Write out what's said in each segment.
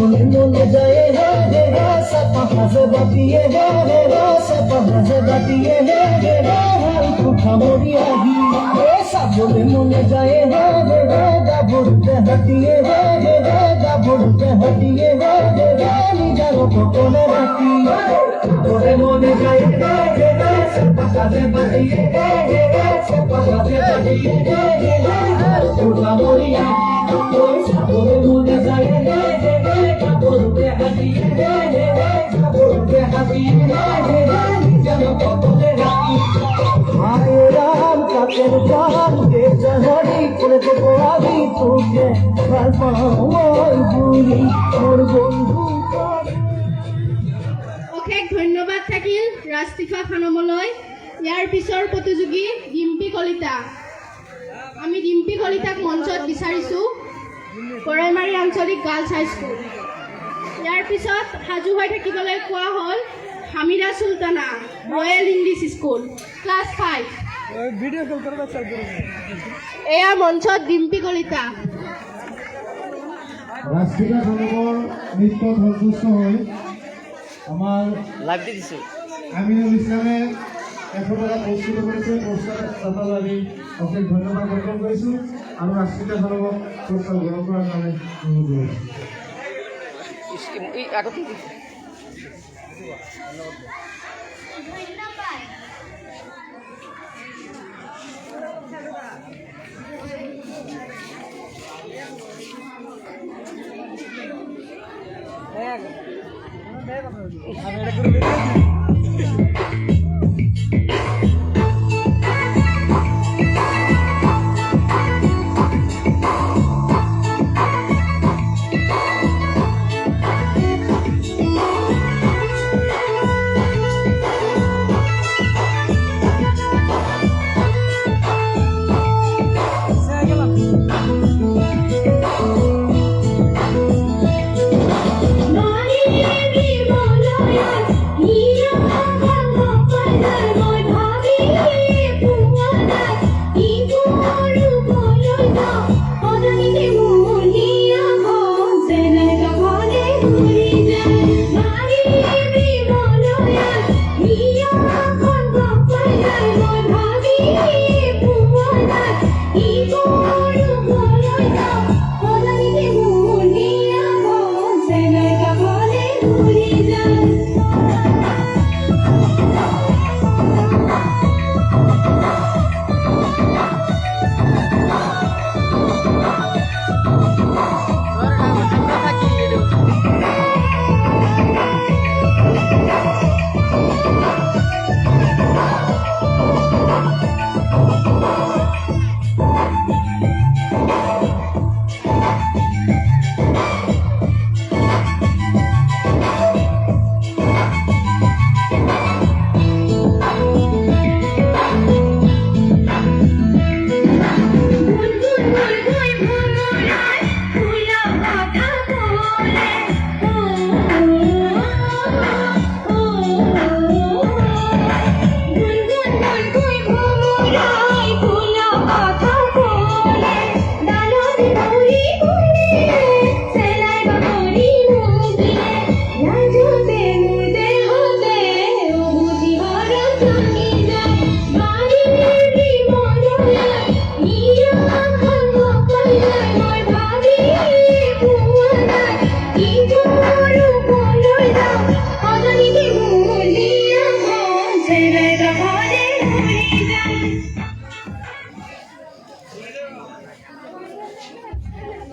बोले मोले जाए हे सपा हसे बातिए हे सपा हसे बातिए हे उठा मोरिया ही सब बोले मोले जाए हे गाबुड़ते हटिए हे गाबुड़ते हटिए हे निजारो को कोने रखी बोले मोले जाए हे सपा हसे बातिए हे सपा हसे बातिए हे उठा मोरिया बोले मोले जाए हे गाबुड़ते हटिए हे गाबुड़ते हटिए हे निजारो को कोने रखी हाय राम का तेरे जान के जहरी করে দেব আমি তোকে ওই বুড়ি মোর বন্ধু অশেষ ধন্যবাদ থাকিল ৰাজতিফা খানমলৈ। ইয়াৰ পিছৰ প্ৰতিযোগী ডিম্পী কলিতা। আমি ডিম্পী কলিতাক মঞ্চত বিচাৰিছোঁ গৰৈমাৰী আঞ্চলিক গাৰ্লছ হাইস্কুল। ইয়াৰ পিছত সাজু হৈ থাকিবলৈ কোৱা হ'ল Hamida Sultana royal English school class 5। Video call করবা চাল করব এয়া মঞ্চত ডিম্পী কলিতা। রাষ্ট্রীয় ধর্মর নৃত্য সন্তুষ্ট হয় আমার লাইভ দিছো আমিনুল ইসলামের 100 টাকা পুরস্কৃত করেছে। পুরস্কার আমি অশেষ ধন্যবাদ জ্ঞাপন করেছি আর রাষ্ট্রীয় ধর্ম পুরস্কার গ্রহণ করার নামে অনুরোধ এই আগত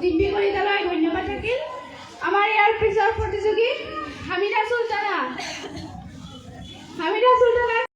ডিম্পী কলিতালৈ ধন্যবাদ থাকিল। আমাৰ ইয়াৰ পিছৰ প্ৰতিযোগী হামিদা চুলতানা।